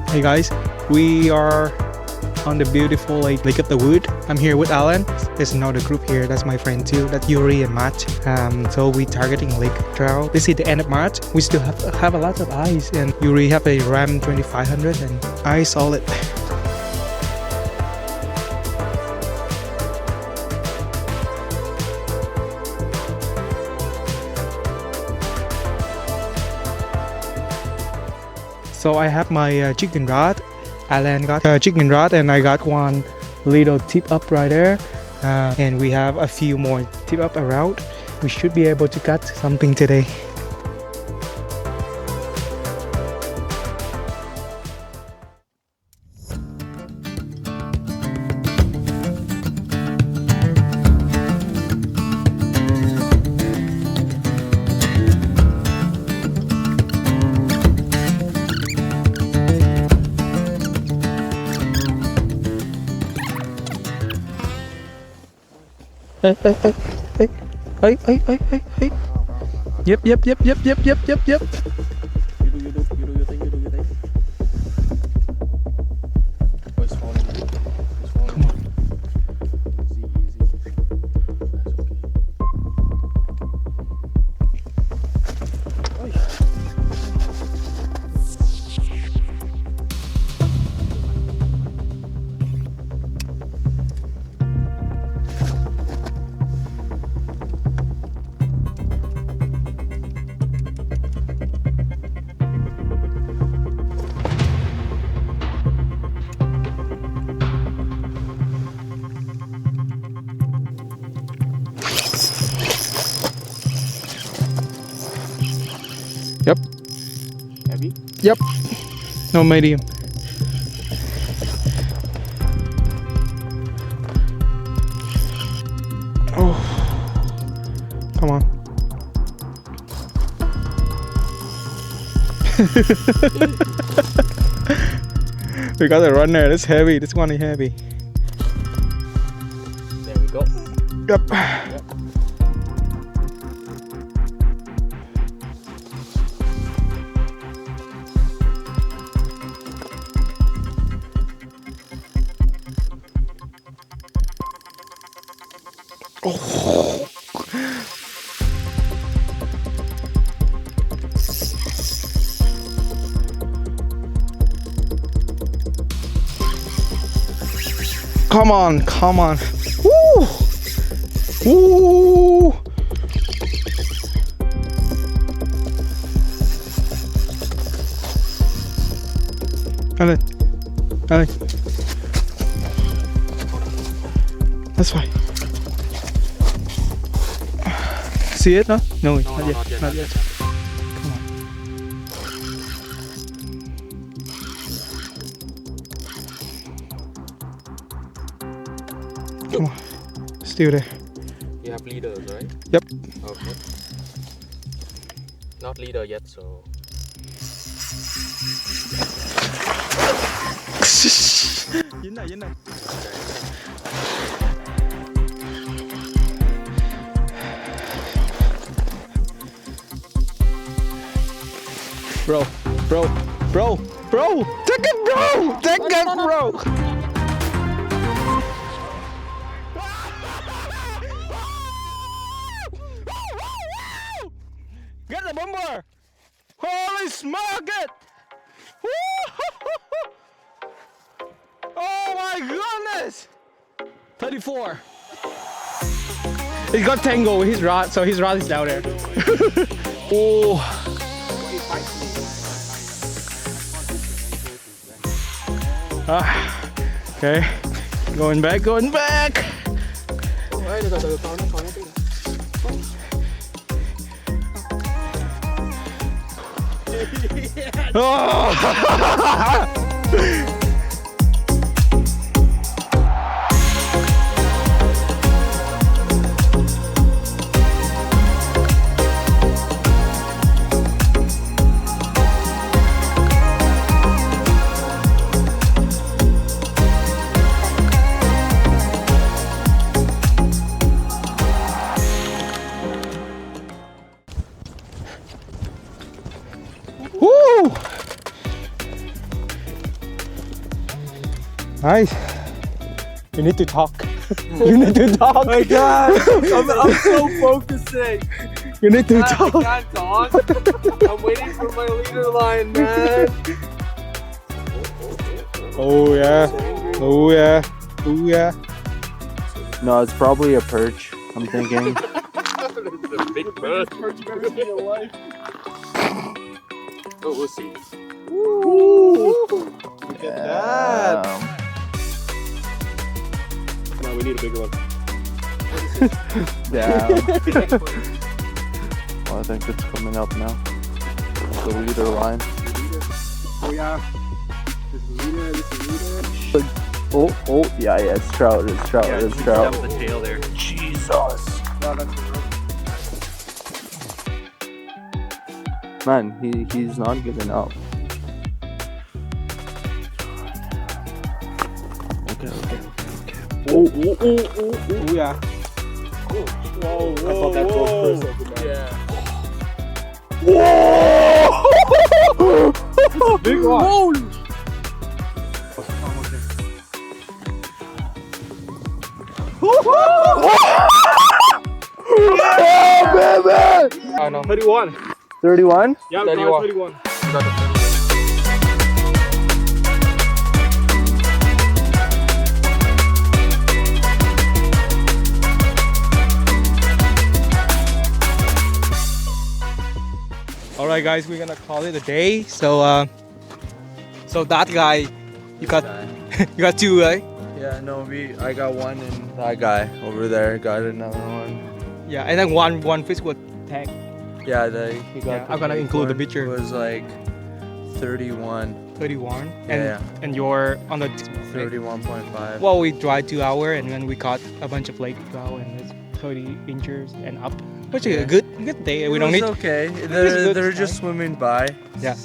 Hey guys, we are on the beautiful Lake of the Wood. I'm here with Alan. There's another group here. That's my friend too. That's Yuri and Matt. So we targeting Lake Trout. This is the end of March. We still have a lot of ice, and Yuri have a Ram 2500 and ice all it. So I have my chicken rod. Alan got a chicken rod and I got one little tip up right there. And we have a few more tip up around. We should be able to catch something today. Hey. Yep. You do your thing. Oh, it's falling. Come on. Easy. That's Yep. heavy. Yep. No medium. Oh. Come on. We got a runner. That's heavy. This one is heavy. There we go. Yep. Oh. Come on. Woo! Woo! Alan. That's fine. See it? No? No, not yet. Not yet. Come on. Come on. Still there. You have leaders, right? Yep. Okay. Not leader yet, so. Dính này. Bro. Take it, bro. Get the bomber. Holy smoke it. Oh my goodness. 34. He got tangled with his rod, so his rod is down there. Oh. Okay, going back. Oh. Woo! Nice. You need to talk. You need to talk. I can't. I'm so focusing. You need to I talk. can't talk. I'm waiting for my leader line, man. Oh yeah. Oh yeah. Oh yeah. No, it's probably a perch. I'm thinking. It's a big bird. Oh, we'll see. Look at that. No, we need a bigger one. Damn. Well, I think it's coming up now. The leader line. Oh yeah. This is leader. This is leader. Oh, yeah, it's trout. It's trout. It's trout. the tail there. Jesus. No, that's the road. Man, he's not giving up. Okay. Oh yeah. Whoa, I thought that goes first. Yeah. Whoa! Big one. Holy. Oh, baby! Oh no. 31. 31? Yeah, 31. 31. All right, guys, we're gonna call it a day. So, so that guy, you got you got two, right? Yeah, no, I got one and that guy over there got another one. Yeah, and then one fish was tag. Yeah, he got Yeah, the I'm gonna big include the one. picture. It was like 31, 31, Yeah. and you're on the 31.5. Well, we drive 2 hours and then we caught a bunch of lake trout and it's 30 inches and up, which is Yeah. a good day. We don't need. okay. good They're time. just swimming by. Yeah.